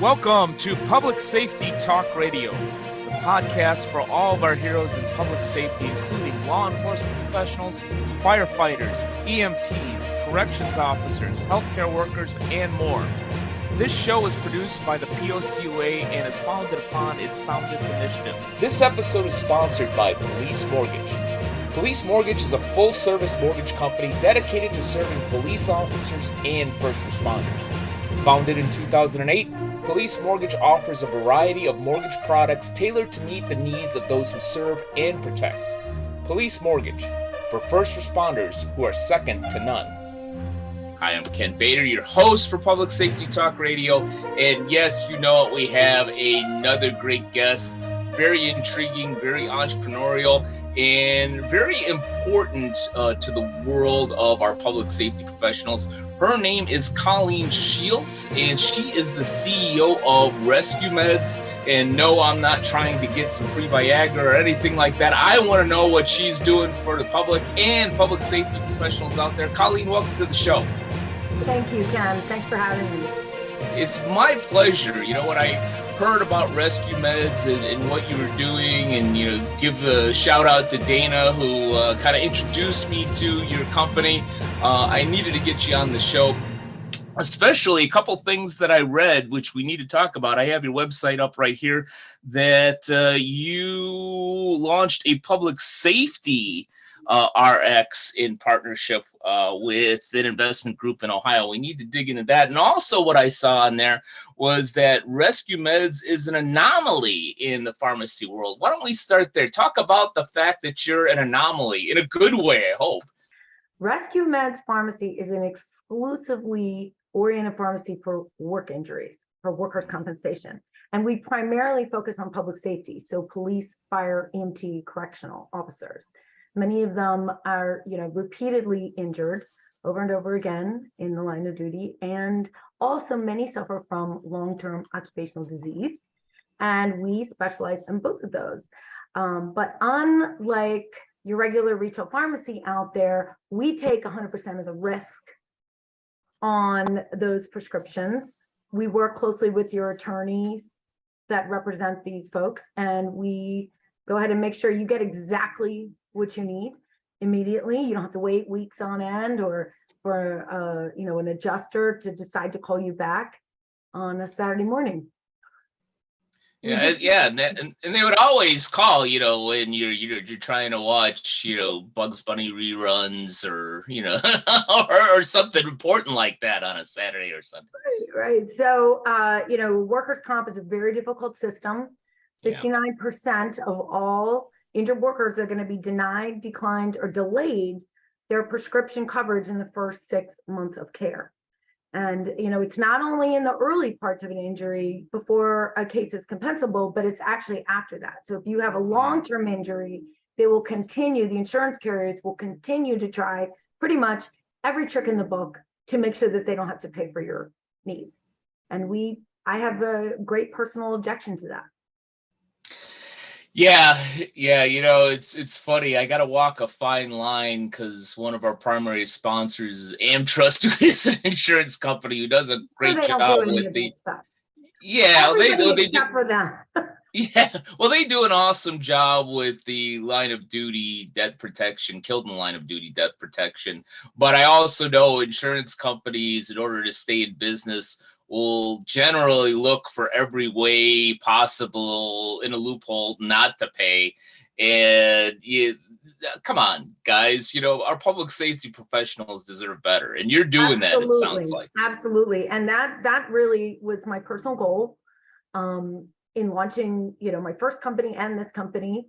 Welcome to Public Safety Talk Radio, the podcast for all of our heroes in public safety, including law enforcement professionals, firefighters, EMTs, corrections officers, healthcare workers, and more. This show is produced by the POCUA and is founded upon its Soundness initiative. This episode is sponsored by Police Mortgage. Police Mortgage is a full-service mortgage company dedicated to serving police officers and first responders. Founded in 2008, Police Mortgage offers a variety of mortgage products tailored to meet the needs of those who serve and protect. Police Mortgage, for first responders who are second to none. Hi, I'm Ken Bader, your host for Public Safety Talk Radio. And yes, you know it, we have another great guest, very intriguing, very entrepreneurial, and very important to the world of our public safety professionals. Her name is Colleen Shields, and she is the CEO of RescueMeds. And no, I'm not trying to get some free Viagra or anything like that. I want to know what she's doing for the public and public safety professionals out there. Colleen, welcome to the show. Thank you, Ken. Thanks for having me. It's my pleasure. You know, when I heard about RescueMeds and what you were doing, and, you know, give a shout out to Dana, who kind of introduced me to your company, I needed to get you on the show, especially a couple things that I read, which we need to talk about. I have your website up right here, that you launched a public safety RX in partnership with an investment group in Ohio. We need to dig into that. And also what I saw on there was that RescueMeds is an anomaly in the pharmacy world. Why don't we start there? Talk about the fact that you're an anomaly, in a good way, I hope. RescueMeds Pharmacy is an exclusively oriented pharmacy for work injuries, for workers' compensation. And we primarily focus on public safety, so police, fire, EMT, correctional officers. Many of them are, repeatedly injured over and over again in the line of duty. And also many suffer from long-term occupational disease. And we specialize in both of those. But unlike your regular retail pharmacy out there, we take 100% of the risk on those prescriptions. We work closely with your attorneys that represent these folks, and we go ahead and make sure you get exactly what you need immediately. You don't have to wait weeks on end or for an adjuster to decide to call you back on a Saturday morning. Yeah, and they would always call, when you're trying to watch, Bugs Bunny reruns, or or something important like that on a Saturday or something. Right. So workers' comp is a very difficult system. 69% of all injured workers are going to be denied, declined, or delayed their prescription coverage in the first 6 months of care. And, it's not only in the early parts of an injury before a case is compensable, but it's actually after that. So if you have a long-term injury, the insurance carriers will continue to try pretty much every trick in the book to make sure that they don't have to pay for your needs. And I have a great personal objection to that. Yeah, it's funny. I got to walk a fine line because one of our primary sponsors is AmTrust, who is an insurance company who does a great job with the stuff. Yeah, they do for them. Yeah, well, they do an awesome job with the line of duty debt protection, killed in the line of duty debt protection. But I also know insurance companies, in order to stay in business, will generally look for every way possible in a loophole not to pay. And come on, guys, our public safety professionals deserve better. And you're doing that, it sounds like. Absolutely. And that really was my personal goal in launching, my first company and this company.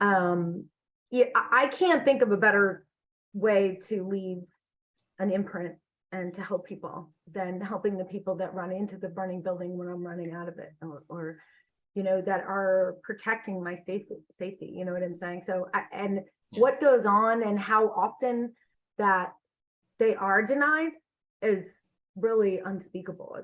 I can't think of a better way to leave an imprint and to help people than helping the people that run into the burning building when I'm running out of it, or that are protecting my safety. You know what I'm saying? So, what goes on and how often that they are denied is really unspeakable.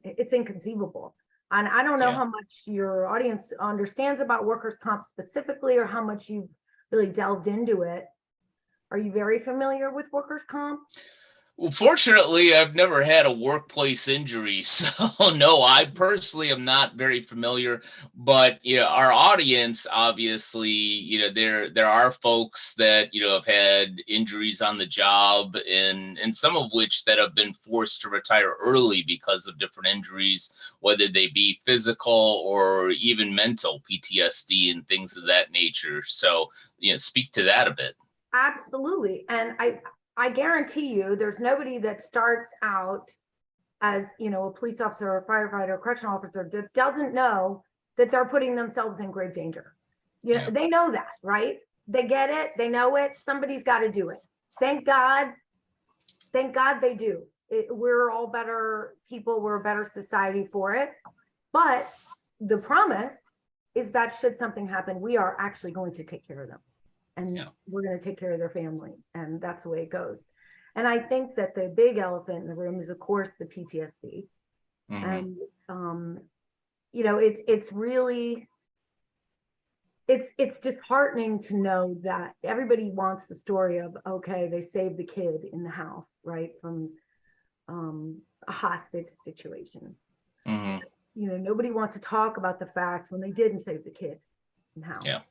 It's inconceivable. And I don't know how much your audience understands about workers' comp specifically, or how much you've really delved into it. Are you very familiar with workers' comp? Well, fortunately, I've never had a workplace injury, so no, I personally am not very familiar. But our audience, obviously, there are folks that have had injuries on the job, and some of which that have been forced to retire early because of different injuries, whether they be physical or even mental PTSD and things of that nature. So, speak to that a bit. Absolutely. And I guarantee you there's nobody that starts out as, a police officer or firefighter or correctional officer that doesn't know that they're putting themselves in grave danger. Yeah. They know that, right? They get it, they know it, somebody's got to do it. Thank God they do. We're all better people, we're a better society for it. But the promise is that should something happen, we are actually going to take care of them. And we're going to take care of their family. And that's the way it goes. And I think that the big elephant in the room is, of course, the PTSD. And, it's really, it's disheartening to know that everybody wants the story of, okay, they saved the kid in the house, right, from a hostage situation. Nobody wants to talk about the fact when they didn't save the kid in the house. Yeah.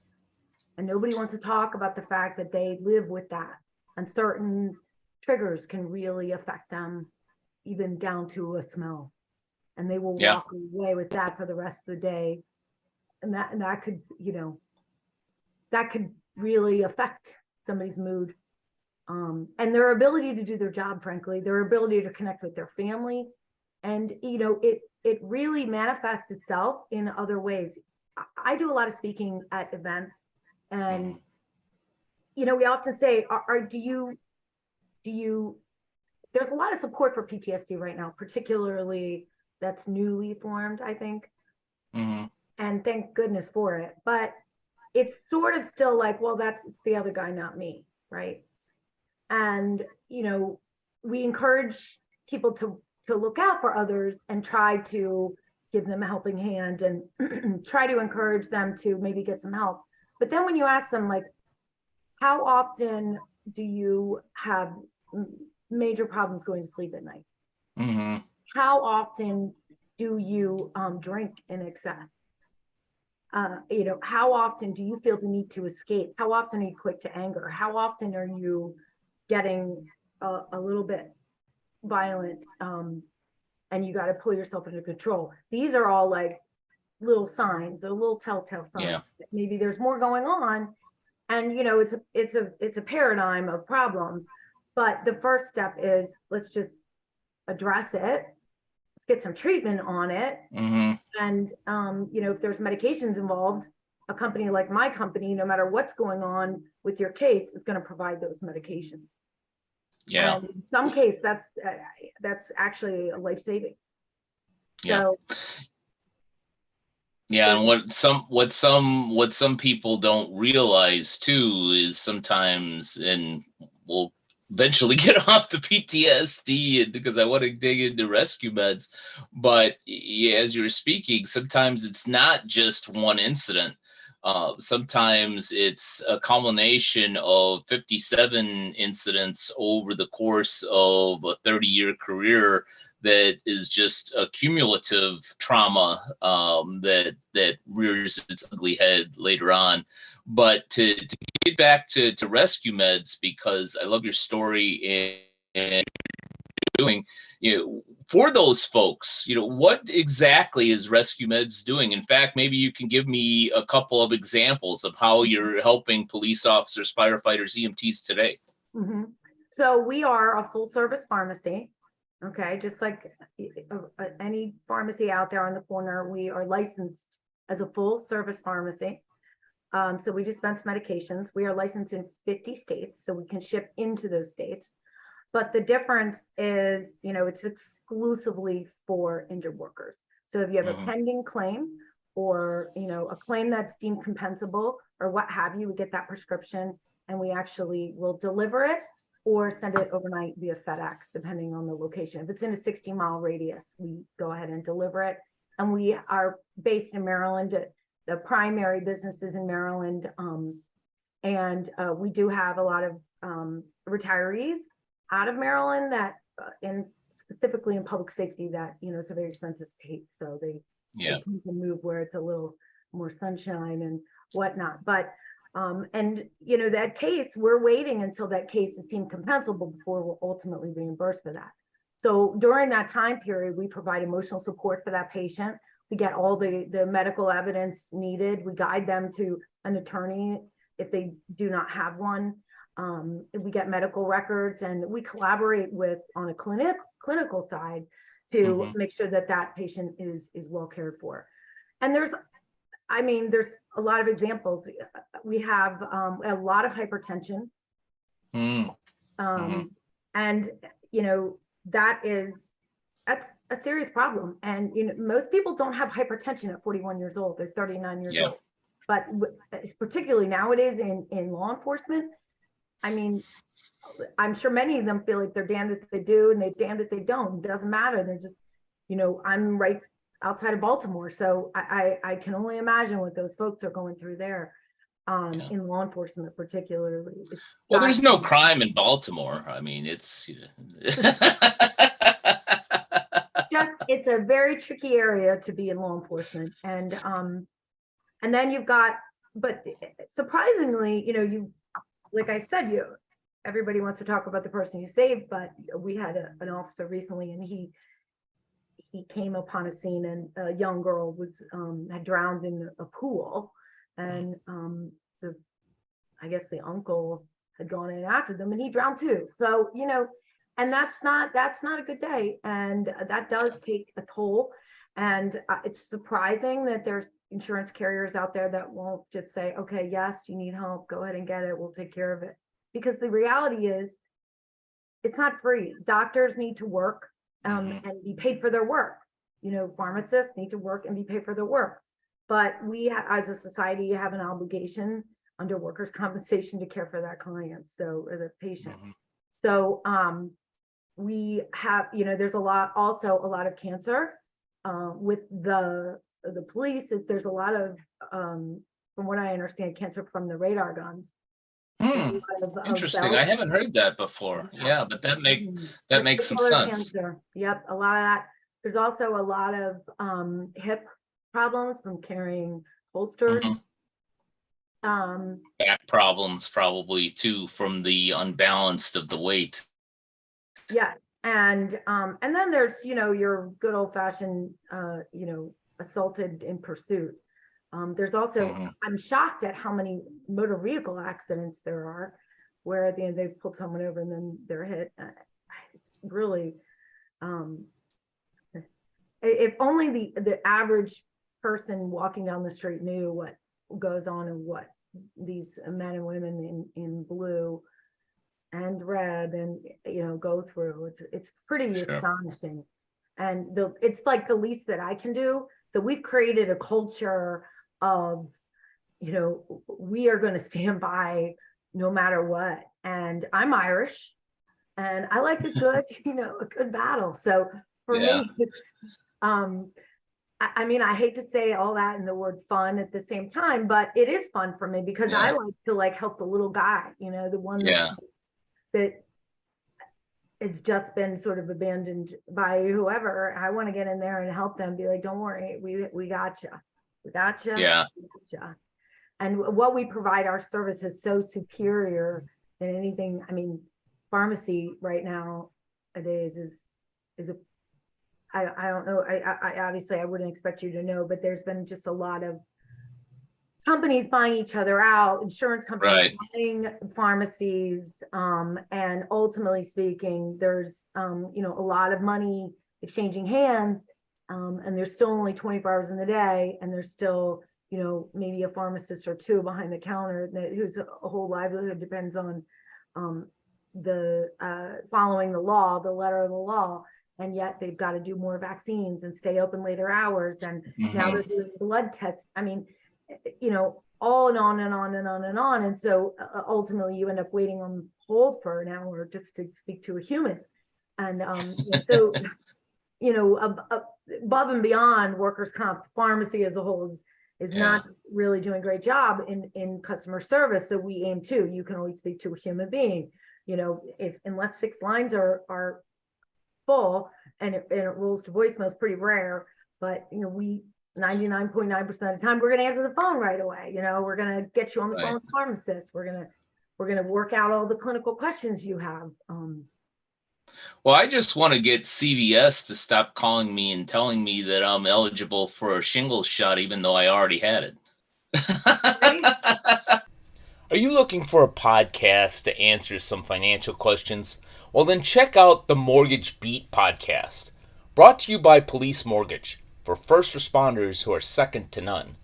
And nobody wants to talk about the fact that they live with that, and certain triggers can really affect them, even down to a smell. And they will walk away with that for the rest of the day. And that could, that could really affect somebody's mood. And their ability to do their job, frankly, their ability to connect with their family. And, it really manifests itself in other ways. I do a lot of speaking at events. And, we often say, do you, there's a lot of support for PTSD right now, particularly that's newly formed, I think. And thank goodness for it. But it's sort of still like, well, it's the other guy, not me. Right. And, we encourage people to look out for others and try to give them a helping hand and try to encourage them to maybe get some help. But then when you ask them, like, how often do you have major problems going to sleep at night? How often do you drink in excess? How often do you feel the need to escape? How often are you quick to anger? How often are you getting a little bit violent and you got to pull yourself into control? These are all like little signs, or little telltale signs that maybe there's more going on. And it's a paradigm of problems. But the first step is, let's just address it. Let's get some treatment on it. And if there's medications involved, a company like my company, no matter what's going on with your case, is going to provide those medications. And in some case, that's actually a life-saving. So and what some people don't realize too is sometimes, and we'll eventually get off the PTSD because I want to dig into RescueMeds, but as you're speaking, sometimes it's not just one incident. Sometimes it's a culmination of 57 incidents over the course of a 30-year career that is just a cumulative trauma that rears its ugly head later on. But to get back to RescueMeds, because I love your story and doing, for those folks, what exactly is RescueMeds doing? In fact, maybe you can give me a couple of examples of how you're helping police officers, firefighters, EMTs today. So we are a full service pharmacy. Okay, just like any pharmacy out there on the corner, we are licensed as a full service pharmacy. So we dispense medications. We are licensed in 50 states, so we can ship into those states. But the difference is, it's exclusively for injured workers. So if you have a pending claim or, a claim that's deemed compensable or what have you, we get that prescription and we actually will deliver it or send it overnight via FedEx, depending on the location. If it's in a 60-mile radius, we go ahead and deliver it. And we are based in Maryland. The primary business is in Maryland. And we do have a lot of retirees out of Maryland that, and specifically in public safety, that, it's a very expensive state. So they tend to move where it's a little more sunshine and whatnot. But, and, that case, we're waiting until that case is deemed compensable before we'll ultimately reimburse for that. So during that time period, we provide emotional support for that patient. We get all the medical evidence needed. We guide them to an attorney if they do not have one. We get medical records, and we collaborate on a clinical side to make sure that patient is well cared for. And there's a lot of examples. We have a lot of hypertension. And, that's a serious problem. And, most people don't have hypertension at 41 years old. They're 39 years old. But particularly nowadays in law enforcement, I'm sure many of them feel like they're damned if they do and they're damned if they don't. It doesn't matter. They're just, I'm right outside of Baltimore. So I can only imagine what those folks are going through there. In law enforcement, particularly. Well, there's no crime in Baltimore. It's it's a very tricky area to be in law enforcement. And then you've got, but surprisingly, like I said, everybody wants to talk about the person you saved, but we had an officer recently, and he came upon a scene, and a young girl had drowned in a pool. And I guess the uncle had gone in after them, and he drowned too. So, and that's not a good day. And that does take a toll. And it's surprising that there's insurance carriers out there that won't just say, okay, yes, you need help, go ahead and get it, we'll take care of it. Because the reality is, it's not free. Doctors need to work and be paid for their work. Pharmacists need to work and be paid for their work. But we, as a society, have an obligation under workers' compensation to care for that client, or the patient. So we have, there's also a lot of cancer with the police. There's a lot of, from what I understand, cancer from the radar guns. Interesting. I haven't heard that before. Yeah, but that makes some sense. Cancer. Yep, a lot of that. There's also a lot of hip problems from carrying holsters. Back problems probably too, from the unbalanced of the weight. Yes, and then there's your good old fashioned assaulted in pursuit. There's also I'm shocked at how many motor vehicle accidents there are where they pulled someone over and then they're hit. It's really if only the average person walking down the street knew what goes on and what these men and women in blue and red and go through. It's pretty astonishing. And it's like the least that I can do. So we've created a culture of we are going to stand by no matter what. And I'm Irish and I like a good a good battle. So for me, it's I hate to say all that in the word fun at the same time, but it is fun for me because I like to help the little guy, the one that has just been sort of abandoned by whoever. I want to get in there and help them, be like, don't worry, we got you. We got you. Yeah. And what we provide, our service is so superior than anything. Pharmacy right now is a I don't know. I obviously I wouldn't expect you to know, but there's been just a lot of companies buying each other out, insurance companies buying pharmacies, and ultimately speaking, there's a lot of money exchanging hands, and there's still only 24 hours in the day, and there's still maybe a pharmacist or two behind the counter whose whole livelihood depends on the following the law, the letter of the law. And yet they've got to do more vaccines and stay open later hours. And now they're doing blood tests. All and on and on and on and on. And so ultimately you end up waiting on hold for an hour just to speak to a human. And so, above and beyond workers' comp, pharmacy as a whole is not really doing a great job in customer service. So we aim to, you can always speak to a human being. if unless 6 lines are full and it rolls to voicemail, it's pretty rare. But we 99.9% of the time we're going to answer the phone right away. We're going to get you on the phone with the pharmacist. We're going to work out all the clinical questions you have. Well, I just want to get CVS to stop calling me and telling me that I'm eligible for a shingles shot, even though I already had it. Are you looking for a podcast to answer some financial questions? Well, then check out the Mortgage Beat podcast, brought to you by Police Mortgage, for first responders who are second to none.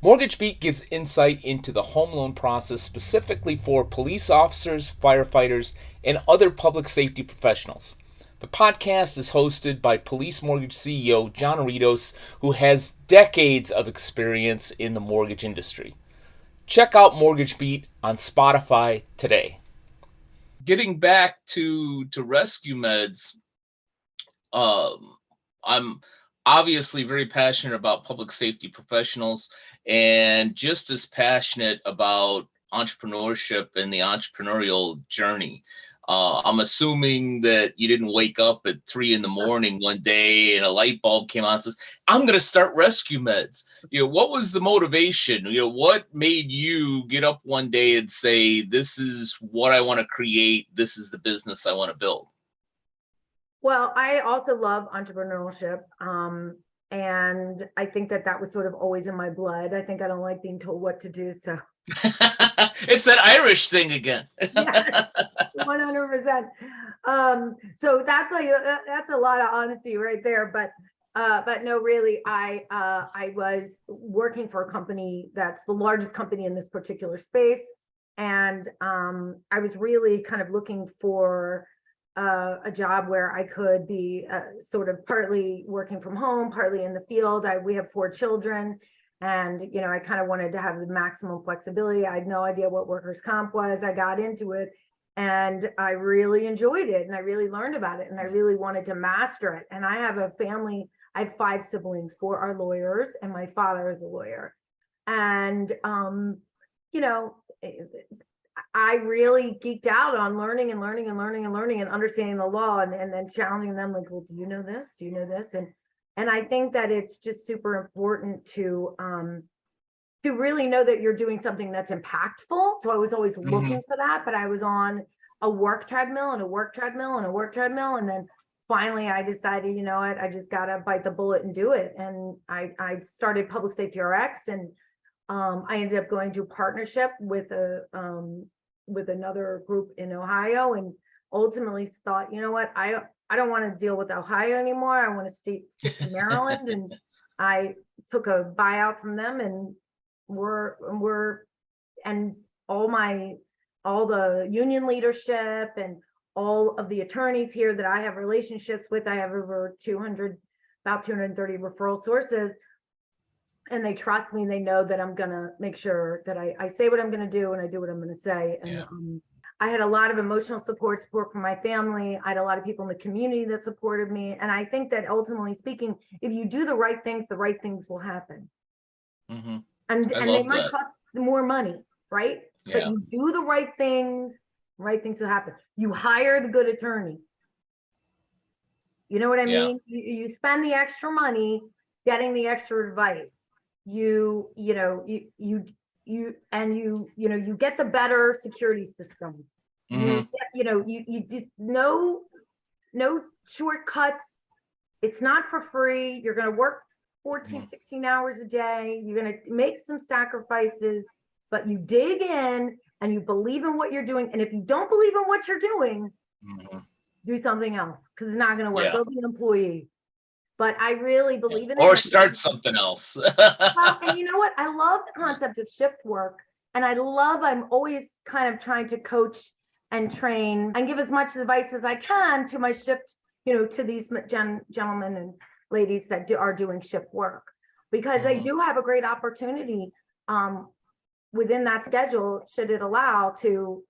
Mortgage Beat gives insight into the home loan process specifically for police officers, firefighters, and other public safety professionals. The podcast is hosted by Police Mortgage CEO John Aritos, who has decades of experience in the mortgage industry. Check out Mortgage Beat on Spotify today. Getting back to RescueMeds, I'm obviously very passionate about public safety professionals and just as passionate about entrepreneurship and the entrepreneurial journey. I'm assuming that you didn't wake up at 3 a.m. one day and a light bulb came on and says, I'm going to start RescueMeds. What was the motivation? What made you get up one day and say, this is what I want to create. This is the business I want to build? Well, I also love entrepreneurship. And I think that was sort of always in my blood. I think I don't like being told what to do. So it's that Irish thing again. Yeah, 100%. So that's a lot of honesty right there. But no, really, I was working for a company that's the largest company in this particular space. And I was really kind of looking for a job where I could be sort of partly working from home, partly in the field. We have 4 children. And, I kind of wanted to have the maximum flexibility. I had no idea what workers' comp was. I got into it and I really enjoyed it and I really learned about it and I really wanted to master it. And I have a family, I have 5 siblings, 4 are lawyers and my father is a lawyer. And, I really geeked out on learning and understanding the law and then challenging them like, well, do you know this? Do you know this? And I think that it's just super important to really know that you're doing something that's impactful. So I was always looking for that, but I was on a work treadmill and a work treadmill and a work treadmill. And then finally I decided, you know what, I just got to bite the bullet and do it. And I started Public Safety RX and I ended up going to a partnership with another group in Ohio and ultimately thought, you know what, I don't want to deal with Ohio anymore. I want to stick to Maryland. And I took a buyout from them and all the union leadership and all of the attorneys here that I have relationships with, I have over about 230 referral sources. And they trust me. They know that I'm going to make sure that I say what I'm going to do and I do what I'm going to say. And I had a lot of emotional support from my family. I had a lot of people in the community that supported me. And I think that ultimately speaking, if you do the right things will happen. Mm-hmm. And they might cost more money, right? Yeah. But you do the right things will happen. You hire the good attorney. You know what I mean? You spend the extra money getting the extra advice. You get the better security system. You just no shortcuts. It's not for free. You're going to work 14, 16 hours a day. You're going to make some sacrifices, but you dig in and you believe in what you're doing. And if you don't believe in what you're doing, do something else because it's not going to work. Go be an employee. But I really believe in it. Or start something else. Well, and you know what? I love the concept of shift work. And I'm always kind of trying to coach and train and give as much advice as I can to my shift, to these gentlemen and ladies that are doing shift work. Because they do have a great opportunity within that schedule, should it allow, to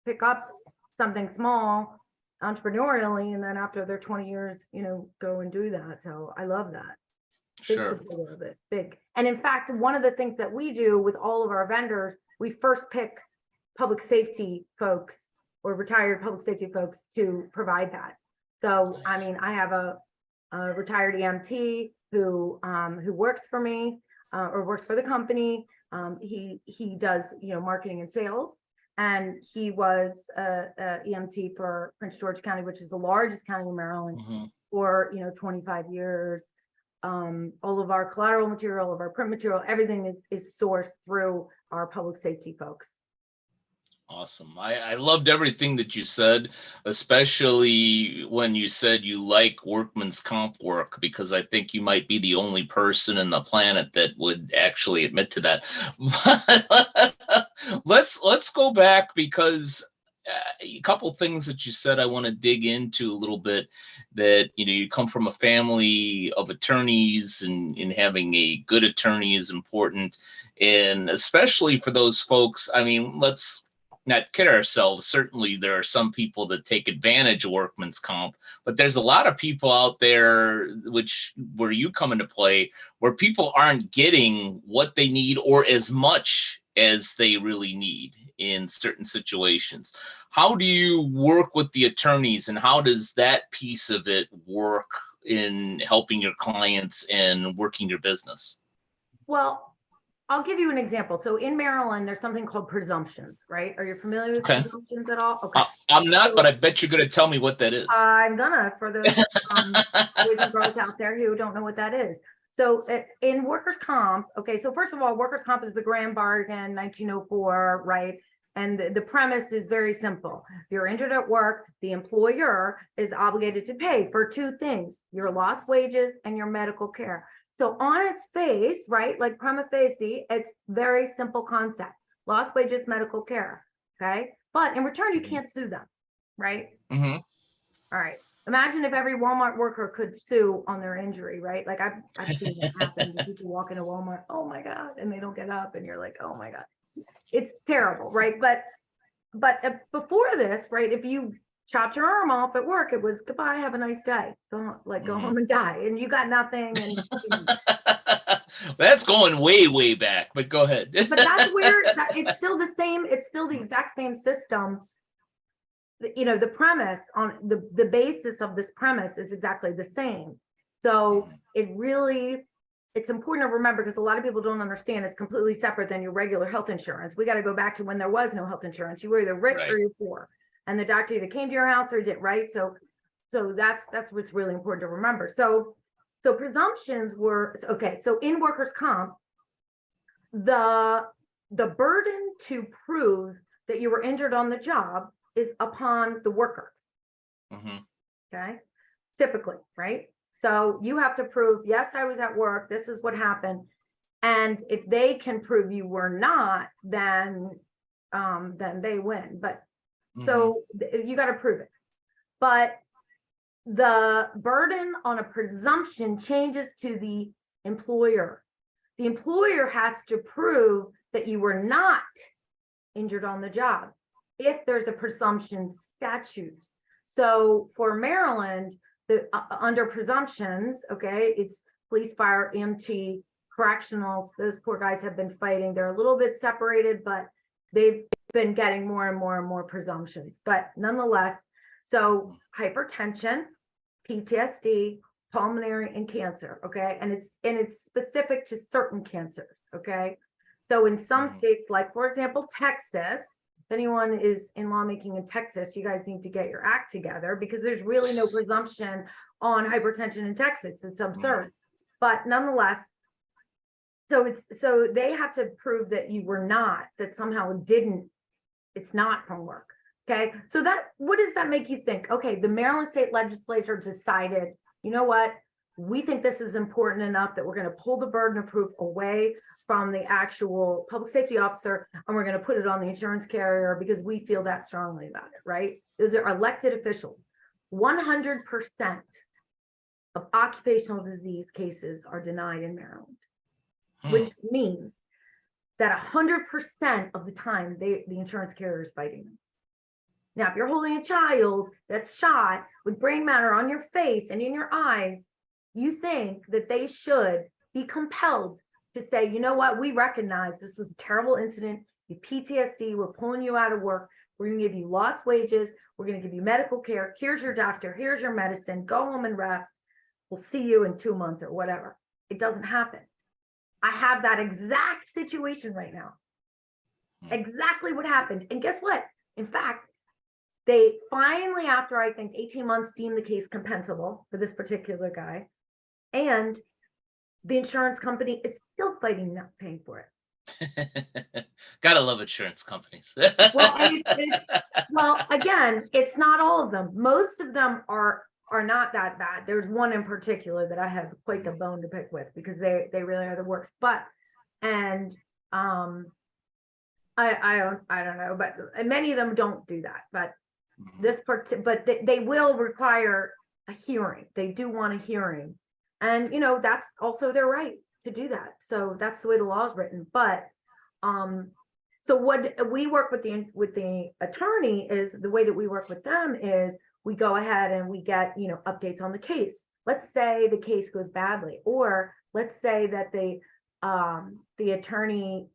pick up something small entrepreneurially, and then after their 20 years, go and do that. So I love that. Big support of it, big. And in fact, one of the things that we do with all of our vendors, we first pick public safety folks or retired public safety folks to provide that. So, I mean, I have a retired EMT who works for me or works for the company. He does, marketing and sales, and he was a EMT for Prince George County, which is the largest county in Maryland, for 25 years. All of our collateral material, all of our print material, everything is sourced through our public safety folks. Awesome. I loved everything that you said, especially when you said you like workman's comp work, because I think you might be the only person in the planet that would actually admit to that. Let's go back, because a couple things that you said I want to dig into a little bit. That you come from a family of attorneys, and having a good attorney is important, and especially for those folks. I mean, let's not kid ourselves. Certainly there are some people that take advantage of workman's comp, but there's a lot of people out there, where you come into play, where people aren't getting what they need or as much as they really need in certain situations. How do you work with the attorneys, and how does that piece of it work in helping your clients and working your business? Well, I'll give you an example. So in Maryland, there's something called presumptions, right? Are you familiar with presumptions at all? Okay. I'm not, but I bet you're going to tell me what that is. I'm gonna, for those boys and girls out there who don't know what that is. So in workers' comp, okay, so first of all, workers' comp is the grand bargain, 1904, right? And the premise is very simple. If you're injured at work, the employer is obligated to pay for two things: your lost wages and your medical care. So on its face, right, like prima facie, it's very simple concept: lost wages, medical care, okay? But in return, you can't sue them, right? Mm-hmm. All right. Imagine if every Walmart worker could sue on their injury, right? Like I've seen it happen. People walk into Walmart, oh my God, and they don't get up, and you're like, oh my God, it's terrible, right? But before this, right, if you chopped your arm off at work, it was goodbye, have a nice day, go home and die, and you got nothing. And that's going way back, but go ahead. But that's where it's still the same. It's still the exact same system. The premise on the basis of this premise is exactly the same. So it's important to remember, because a lot of people don't understand it's completely separate than your regular health insurance. We got to go back to when there was no health insurance. You were either rich or you're poor, and the doctor either came to your house or didn't, right? So that's what's really important to remember. So presumptions were okay. So in workers' comp, the burden to prove that you were injured on the job is upon the worker. Okay, typically, right? So you have to prove, yes, I was at work, this is what happened. And if they can prove you were not, then they win. But so you got to prove it. But the burden on a presumption changes to the employer. The employer has to prove that you were not injured on the job if there's a presumption statute. So for Maryland, under presumptions, okay, it's police, fire, EMT, correctionals. Those poor guys have been fighting. They're a little bit separated, but they've been getting more and more and more presumptions. But nonetheless, so hypertension, PTSD, pulmonary, and cancer, okay, and it's specific to certain cancers, okay. So in some states, like for example Texas, if anyone is in lawmaking in Texas, you guys need to get your act together, because there's really no presumption on hypertension in Texas. It's absurd. But nonetheless, so they have to prove that you were not, that somehow it's not from work. Okay, so what does that make you think? Okay, the Maryland state legislature decided, you know what, we think this is important enough that we're going to pull the burden of proof away from the actual public safety officer, and we're going to put it on the insurance carrier because we feel that strongly about it, right? Those are elected officials. 100% of occupational disease cases are denied in Maryland, which means that 100% of the time the insurance carrier is fighting them. Now, if you're holding a child that's shot with brain matter on your face and in your eyes, you think that they should be compelled to say, you know what, we recognize this was a terrible incident, you PTSD, we're pulling you out of work We're going to give you lost wages. We're going to give you medical care. Here's your doctor. Here's your medicine. Go home and rest. We'll see you in 2 months or whatever. It doesn't happen. I have that exact situation right now. Exactly what happened. And guess what? In fact, they finally, after I think 18 months, deemed the case compensable for this particular guy. And the insurance company is still fighting not paying for it. Gotta love insurance companies. Well, again, it's not all of them. Most of them are not that bad. There's one in particular that I have quite the bone to pick with because they really are the worst. But and I don't know, but many of them don't do that. But this part, but they will require a hearing. They do want a hearing, and that's also their right to do that. So that's the way the law is written. But so what we work with the attorney is the way that we work with them is we go ahead and we get updates on the case. Let's say the case goes badly, or let's say that the attorney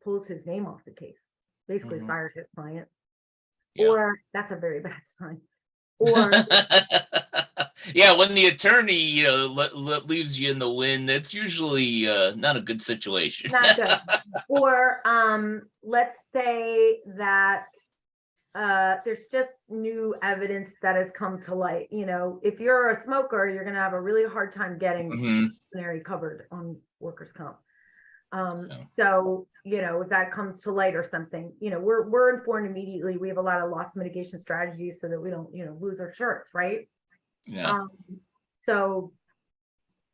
pulls his name off the case, basically fires his client. Yeah. Or that's a very bad sign. Or yeah, when the attorney leaves you in the wind, that's usually not a good situation. Not good. Or let's say that there's just new evidence that has come to light. If you're a smoker, you're going to have a really hard time getting covered on workers' comp. So, if that comes to light or something, we're informed immediately. We have a lot of loss mitigation strategies so that we don't, lose our shirts, right? Yeah. So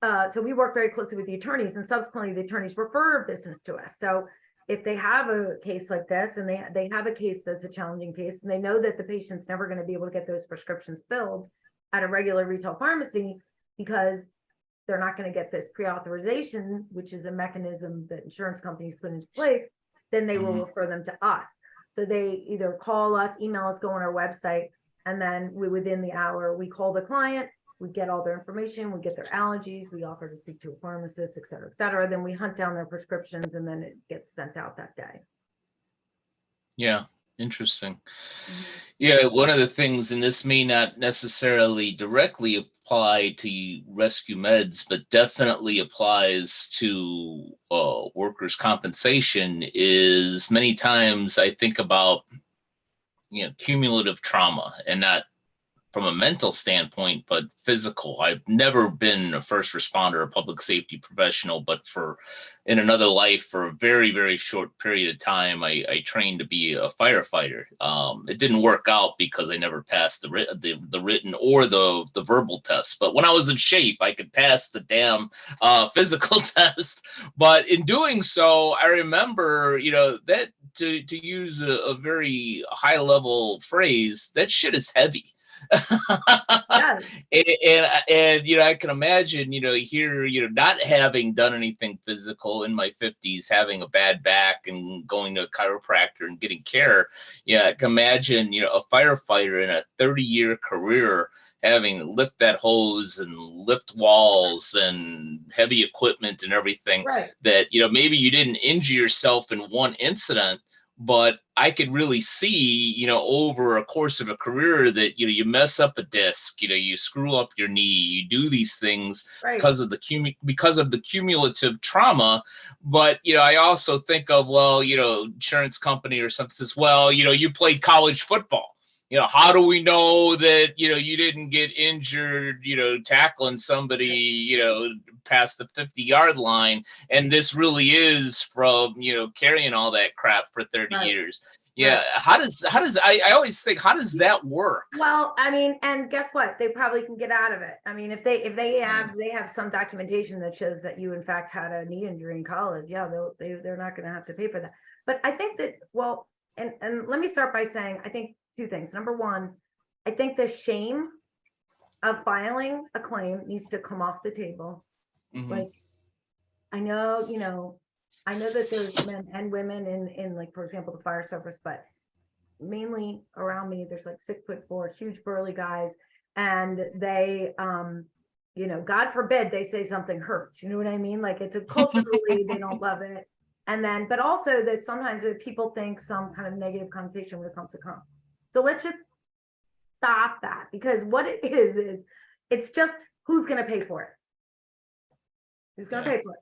we work very closely with the attorneys, and subsequently the attorneys refer business to us. So if they have a case like this and they have a case that's a challenging case, and they know that the patient's never going to be able to get those prescriptions filled at a regular retail pharmacy because they're not going to get this pre-authorization, which is a mechanism that insurance companies put into place, then they will refer them to us. So they either call us, email us, go on our website, and then within the hour, we call the client, we get all their information, we get their allergies, we offer to speak to a pharmacist, et cetera, et cetera. Then we hunt down their prescriptions and then it gets sent out that day. Yeah. Interesting. Yeah, one of the things, and this may not necessarily directly apply to RescueMeds, but definitely applies to workers' compensation, is many times I think about cumulative trauma, and not from a mental standpoint, but physical. I've never been a first responder or public safety professional, but in another life, for a very, very short period of time, I trained to be a firefighter. It didn't work out because I never passed the written or the verbal test. But when I was in shape, I could pass the damn physical test. But in doing so, I remember, that to use a very high level phrase, that shit is heavy. And I can imagine here not having done anything physical in my 50s, having a bad back and going to a chiropractor and getting care. I can imagine a firefighter in a 30-year career having to lift that hose and lift walls and heavy equipment and everything. Right. That maybe you didn't injure yourself in one incident, but I could really see, over a course of a career that, you mess up a disc, you screw up your knee, you do these things because of the cumulative trauma. But, I also think of, insurance company or something says, well, you played college football. How do we know that, you didn't get injured, tackling somebody, past the 50-yard line, and this really is from, carrying all that crap for 30 years. Yeah. Right. How does I always think, how does that work? Well, I mean, and guess what? They probably can get out of it. I mean, if they have some documentation that shows that you in fact had a knee injury in college, they're not going to have to pay for that. But I think that, and let me start by saying, I think two things. Number one, I think the shame of filing a claim needs to come off the table. Like, I know that there's men and women in like, for example, the fire service, but mainly around me, there's like 6'4", huge burly guys, and they, God forbid they say something hurts. You know what I mean? Like, it's culturally, they don't love it. And then, but also that sometimes that people think some kind of negative connotation when it comes to comp. So let's just stop that, because what it is it's just who's going to pay for it. Who's going to pay for it?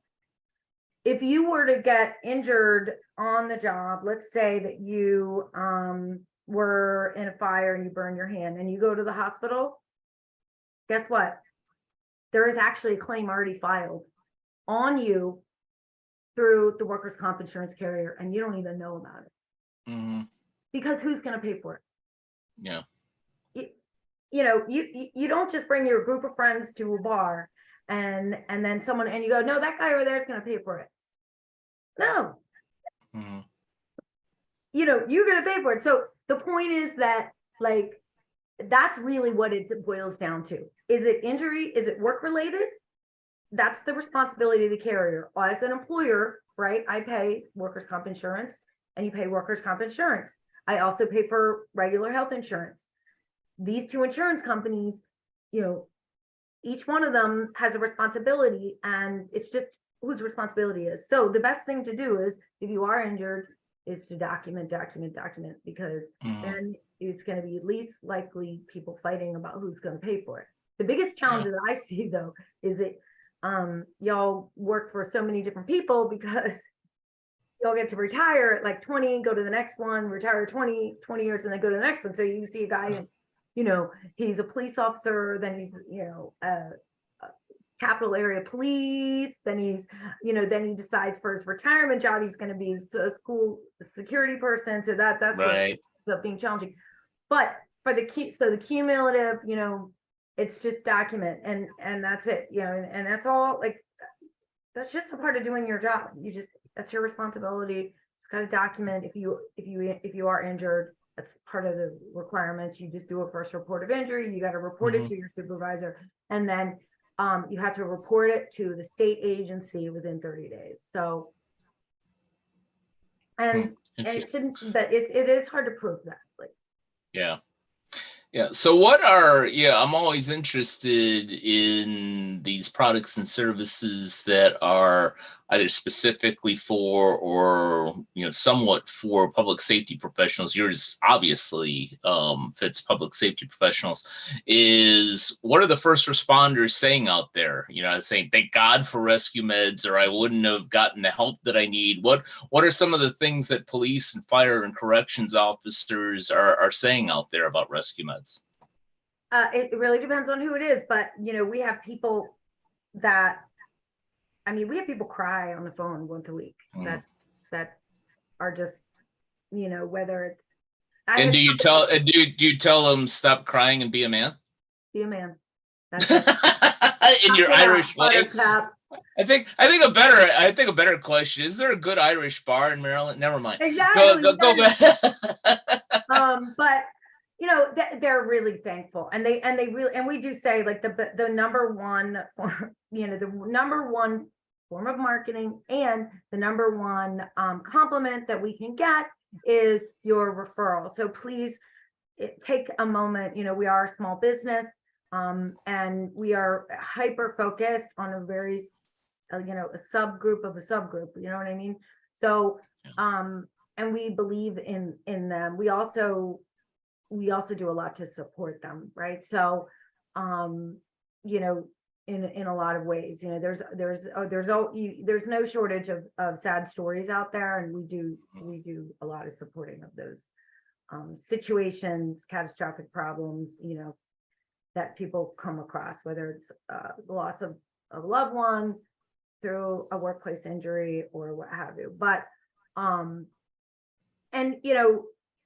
If you were to get injured on the job, let's say that you were in a fire and you burn your hand and you go to the hospital, guess what? There is actually a claim already filed on you through the workers' comp insurance carrier, and you don't even know about it. Mm-hmm. Because who's going to pay for it? Yeah. You don't just bring your group of friends to a bar and then someone, and you go, no, that guy over there is going to pay for it. No. Mm-hmm. You're going to pay for it. So the point is that, like, that's really what it boils down to. Is it injury? Is it work related? That's the responsibility of the carrier. As an employer, right? I pay workers' comp insurance, and you pay workers' comp insurance. I also pay for regular health insurance. These two insurance companies, each one of them has a responsibility, and it's just whose responsibility is. So the best thing to do is, if you are injured, is to document, because then it's going to be least likely people fighting about who's going to pay for it. The biggest challenge that I see, though, is that y'all work for so many different people, because you'll get to retire at like 20, go to the next one, retire 20 years, and then go to the next one. So you see a guy, he's a police officer, then he's, a capital area police, then he's, then he decides for his retirement job, he's going to be a school security person. So that's right. What ends up being challenging. But for the cumulative, it's just document, and that's it, and that's all. Like, that's just a part of doing your job. That's your responsibility. It's got to document if you are injured. That's part of the requirements. You just do a first report of injury. You got to report it to your supervisor, and then you have to report it to the state agency within 30 days. So, and it shouldn't, but it is hard to prove that. Like, yeah. So I'm always interested in these products and services that are either specifically for, or, somewhat for public safety professionals. Yours obviously fits public safety professionals. Is, what are the first responders saying out there? Saying, thank God for RescueMeds, or I wouldn't have gotten the help that I need. What are some of the things that police and fire and corrections officers are saying out there about RescueMeds? It really depends on who it is, but we have people we have people cry on the phone once a week that are just, whether it's. And do you tell them stop crying and be a man? Be a man. That's it. In your Irish way. I think a better question: is there a good Irish bar in Maryland? Never mind. Exactly. Go back. But they're really thankful, and they really, and we do say, like, the number one form, the number one form of marketing, and the number one compliment that we can get is your referral. So please take a moment. We are a small business, and we are hyper focused on a very a subgroup of a subgroup. You know what I mean? So and we believe in them. We also do a lot to support them, right? So in a lot of ways, there's no shortage of sad stories out there, and we do a lot of supporting of those situations, catastrophic problems, that people come across, whether it's the loss of a loved one through a workplace injury or what have you. But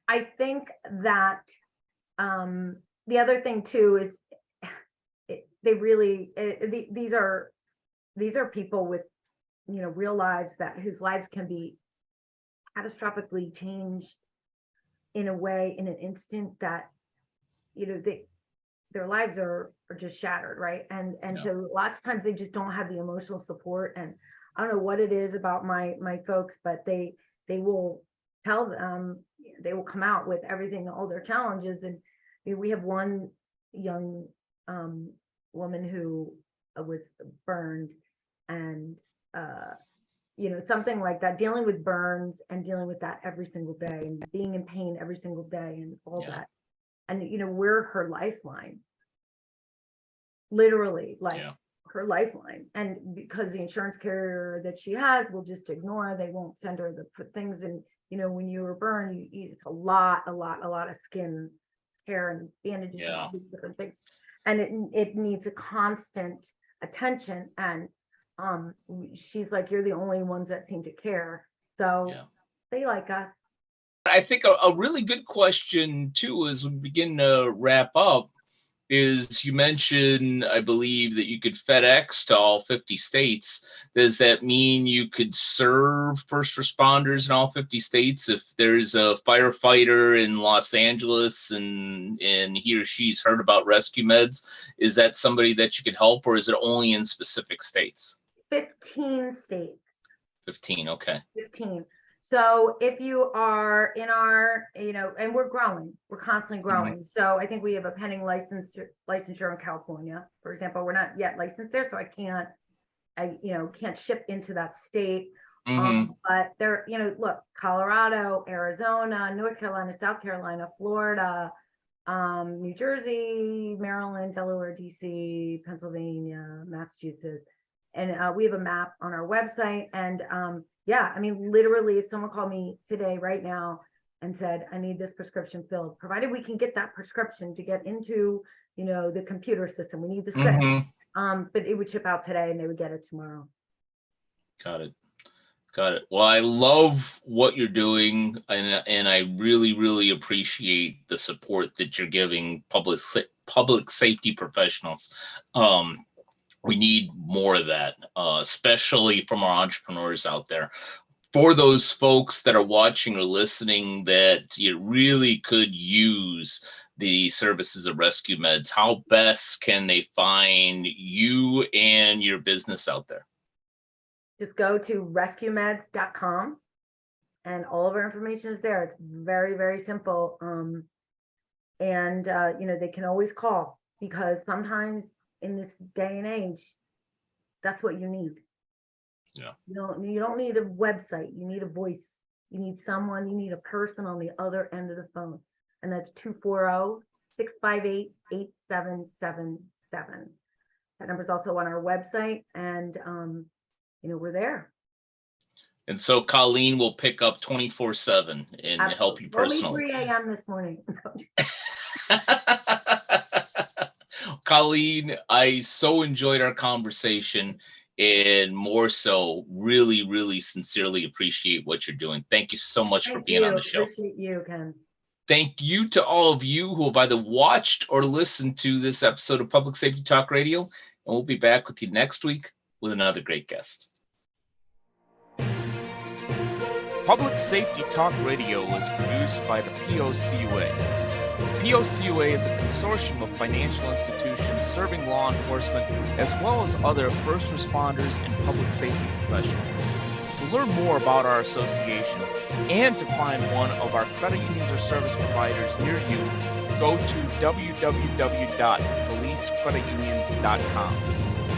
I think that the other thing too is these are people with real lives, whose lives can be catastrophically changed in a way, in an instant, that their lives are just shattered, right? And so lots of times they just don't have the emotional support. And I don't know what it is about my folks, but they will tell them, they will come out with everything, all their challenges. And we have one young woman who was burned, and something like that, dealing with burns and dealing with that every single day and being in pain every single day and all that. And, we're her lifeline, literally, like her lifeline. And because the insurance carrier that she has will just ignore, they won't send her the put things in, when you were burned, you eat, it's a lot of skin care and bandages and all these different things. And it needs a constant attention. And she's like, you're the only ones that seem to care. So they like us. I think a really good question too, as we begin to wrap up, is you mentioned, I believe, that you could FedEx to all 50 states. Does that mean you could serve first responders in all 50 states? If there's a firefighter in Los Angeles and he or she's heard about RescueMeds, is that somebody that you could help, or is it only in specific states? 15 states. 15, okay. 15. So if you are in our, and we're constantly growing. So I think we have a pending licensure in California, for example. We're not yet licensed there, so I can't ship into that state. But there, look, Colorado, Arizona, North Carolina, South Carolina, Florida, New Jersey, Maryland, Delaware, DC, Pennsylvania, Massachusetts. And we have a map on our website. And literally, if someone called me today, right now, and said, I need this prescription filled, provided we can get that prescription to get into, the computer system, we need the script. But it would ship out today and they would get it tomorrow. Got it. Well, I love what you're doing, and I really, really appreciate the support that you're giving public safety professionals. We need more of that, especially from our entrepreneurs out there. For those folks that are watching or listening that you really could use the services of RescueMeds, how best can they find you and your business out there? Just go to RescueMeds.com and all of our information is there. It's very, very simple. They can always call, because sometimes in this day and age, that's what you need. You don't need a website. You need a voice. You need someone. You need a person on the other end of the phone. And that's 240-658-8777. That number is also on our website, and we're there. And so Colleen will pick up 24/7 and help you personally. 3 a.m. this morning. Colleen, I so enjoyed our conversation, and more so, really, really sincerely appreciate what you're doing. Thank you so much for being on the show. Appreciate you, Ken. Thank you to all of you who have either watched or listened to this episode of Public Safety Talk Radio, and we'll be back with you next week with another great guest. Public Safety Talk Radio is produced by the POCUA. POCUA is a consortium of financial institutions serving law enforcement as well as other first responders and public safety professionals. To learn more about our association and to find one of our credit unions or service providers near you, go to www.policecreditunions.com.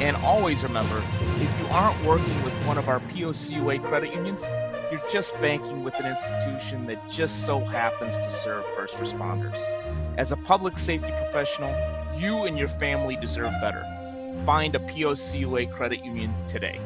And always remember, if you aren't working with one of our POCUA credit unions, you're just banking with an institution that just so happens to serve first responders. As a public safety professional, you and your family deserve better. Find a POCUA credit union today.